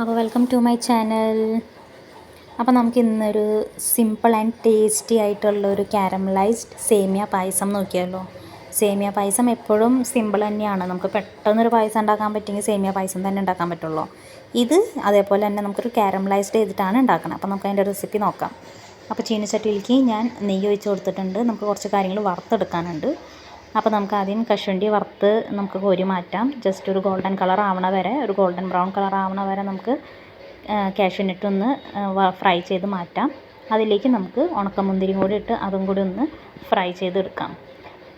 അപ്പോൾ welcome to my channel. അപ്പോൾ നമുക്ക് ഇന്നൊരു സിമ്പിൾ ആൻഡ് ടേസ്റ്റി ആയിട്ടുള്ളൊരു കാരമലൈസ്ഡ് സേമിയ പായസം നോക്കിയാലോ. സേമിയ പായസം എപ്പോഴും സിമ്പിൾ തന്നെയാണ്. നമുക്ക് പെട്ടെന്നൊരു പായസം ഉണ്ടാക്കാൻ പറ്റുമെങ്കിൽ സേമിയ പായസം തന്നെ ഉണ്ടാക്കാൻ പറ്റുള്ളൂ. ഇത് അതേപോലെ തന്നെ നമുക്കൊരു കാരമലൈസ്ഡ് ചെയ്തിട്ടാണ് ഉണ്ടാക്കുന്നത്. അപ്പോൾ നമുക്ക് അതിൻ്റെ റെസിപ്പി നോക്കാം. അപ്പോൾ ചീനച്ചട്ടിയിലേക്ക് ഞാൻ നെയ്യ് ഒഴിച്ച് കൊടുത്തിട്ടുണ്ട്. നമുക്ക് കുറച്ച് കാര്യങ്ങൾ വറുത്തെടുക്കാനുണ്ട്. അപ്പോൾ നമുക്ക് ആദ്യം കശുവണ്ടി വറുത്ത് നമുക്ക് കോരി മാറ്റാം. ജസ്റ്റ് ഒരു ഗോൾഡൻ കളർ ആവണ വരെ, ഒരു ഗോൾഡൻ ബ്രൗൺ കളർ ആവണ വരെ നമുക്ക് കാഷ്യൂനട്ട് ഒന്ന് ഫ്രൈ ചെയ്ത് മാറ്റാം. അതിലേക്ക് നമുക്ക് ഉണക്കമുന്തിരിയും കൂടി ഇട്ട് അതും കൂടി ഒന്ന് ഫ്രൈ ചെയ്തെടുക്കാം.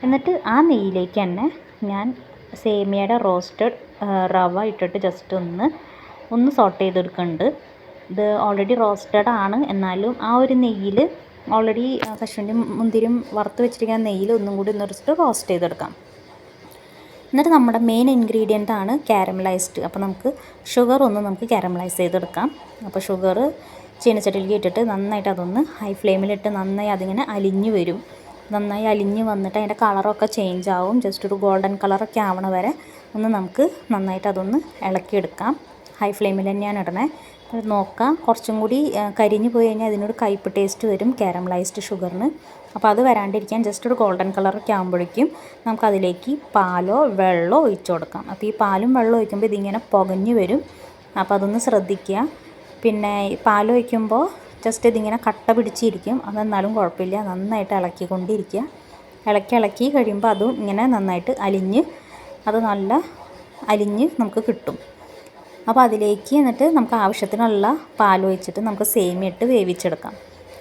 എന്നിട്ട് ആ നെയ്യിലേക്ക് തന്നെ ഞാൻ സേമിയയുടെ റോസ്റ്റഡ് റവ ഇട്ടിട്ട് ജസ്റ്റ് ഒന്ന് സോട്ട് ചെയ്തെടുക്കുന്നുണ്ട്. ഇത് ഓൾറെഡി റോസ്റ്റഡ് ആണ്, എന്നാലും ആ ഒരു നെയ്യിൽ ഓൾറെഡി കശുവണ്ടി മുന്തിരിയും വറുത്ത് വെച്ചിരിക്കുന്ന നെയ്യിൽ ഒന്നും കൂടി ഒന്ന് റോസ്റ്റ് ചെയ്തെടുക്കാം. എന്നിട്ട് നമ്മുടെ മെയിൻ ഇൻഗ്രീഡിയൻ്റ് ആണ് കാരമലൈസ്ഡ്. അപ്പോൾ നമുക്ക് കാരമലൈസ് ചെയ്തെടുക്കാം. അപ്പോൾ ഷുഗർ ചീനച്ചട്ടിയിലേക്ക് ഇട്ടിട്ട് നന്നായിട്ട് അതൊന്ന് ഹൈ ഫ്ലെയിമിലിട്ട് നന്നായി അതിങ്ങനെ അലിഞ്ഞ് വരും. നന്നായി അലിഞ്ഞ് വന്നിട്ട് അതിൻ്റെ കളറൊക്കെ ചേഞ്ച് ആവും. ജസ്റ്റ് ഒരു ഗോൾഡൻ കളറൊക്കെ ആവണ വരെ നമുക്ക് നന്നായിട്ട് അതൊന്ന് ഇളക്കിയെടുക്കാം. ഹൈ ഫ്ലെയിമിൽ തന്നെയാണ് ഇടണേ. നോക്കാം, കുറച്ചും കൂടി കരിഞ്ഞ് പോയി കഴിഞ്ഞാൽ അതിനൊരു കയ്പ്പ് ടേസ്റ്റ് വരും കാരമലൈസ്ഡ് ഷുഗറിന്. അപ്പോൾ അത് വരാണ്ടിരിക്കാൻ ജസ്റ്റ് ഒരു ഗോൾഡൻ കളറൊക്കെ ആകുമ്പോഴേക്കും നമുക്കതിലേക്ക് പാലോ വെള്ളമോ ഒഴിച്ചു കൊടുക്കാം. അപ്പോൾ ഈ പാലും വെള്ളം ഒഴിക്കുമ്പോൾ ഇതിങ്ങനെ പുകഞ്ഞ് വരും. അപ്പോൾ അതൊന്ന് ശ്രദ്ധിക്കുക. പിന്നെ പാൽ ഒഴിക്കുമ്പോൾ ജസ്റ്റ് ഇതിങ്ങനെ കട്ട പിടിച്ചിരിക്കും. അതെന്നാലും കുഴപ്പമില്ല, നന്നായിട്ട് ഇളക്കിക്കൊണ്ടിരിക്കുക. ഇളക്കി കഴിയുമ്പോൾ അതും ഇങ്ങനെ നന്നായിട്ട് നല്ല അലിഞ്ഞ് നമുക്ക് കിട്ടും. അപ്പോൾ അതിലേക്ക് എന്നിട്ട് നമുക്ക് ആവശ്യത്തിനുള്ള പാൽ ഒഴിച്ചിട്ട് നമുക്ക് സേമിയ ഇട്ട് വേവിച്ചെടുക്കാം.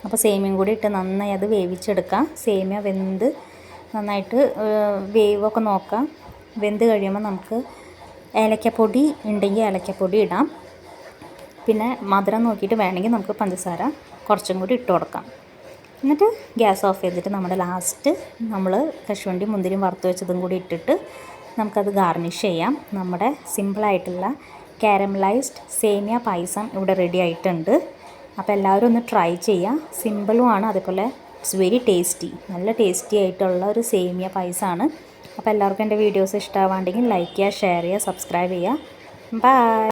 അപ്പോൾ സേമിയയും കൂടി ഇട്ട് നന്നായി അത് വേവിച്ചെടുക്കാം. സേമിയ വെന്ത് നന്നായിട്ട് വേവൊക്കെ നോക്കാം. വെന്ത് കഴിയുമ്പോൾ നമുക്ക് ഏലക്കപ്പൊടി ഉണ്ടെങ്കിൽ ഏലക്കപ്പൊടി ഇടാം. പിന്നെ മധുരം നോക്കിയിട്ട് വേണമെങ്കിൽ നമുക്ക് പഞ്ചസാര കുറച്ചും കൂടി ഇട്ട് കൊടുക്കാം. എന്നിട്ട് ഗ്യാസ് ഓഫ് ചെയ്തിട്ട് നമ്മുടെ ലാസ്റ്റ് നമ്മൾ കശുവണ്ടി മുന്തിരിയും വറുത്ത് വെച്ചതും കൂടി ഇട്ടിട്ട് നമുക്കത് ഗാർണിഷ് ചെയ്യാം. നമ്മുടെ സിമ്പിളായിട്ടുള്ള കാരമലൈസ്ഡ് സേമിയ പായസം ഇവിടെ റെഡി ആയിട്ടുണ്ട്. അപ്പോൾ എല്ലാവരും ഒന്ന് ട്രൈ ചെയ്യുക. സിമ്പിളുമാണ്, അതേപോലെ ഇറ്റ്സ് വെരി ടേസ്റ്റി. നല്ല ടേസ്റ്റി ആയിട്ടുള്ള ഒരു സേമിയ പായസമാണ്. അപ്പോൾ എല്ലാവർക്കും എൻ്റെ വീഡിയോസ് ഇഷ്ടമാവുകയാണെങ്കിൽ ലൈക്ക് ചെയ്യുക, ഷെയർ ചെയ്യുക, സബ്സ്ക്രൈബ് ചെയ്യുക. ബൈ.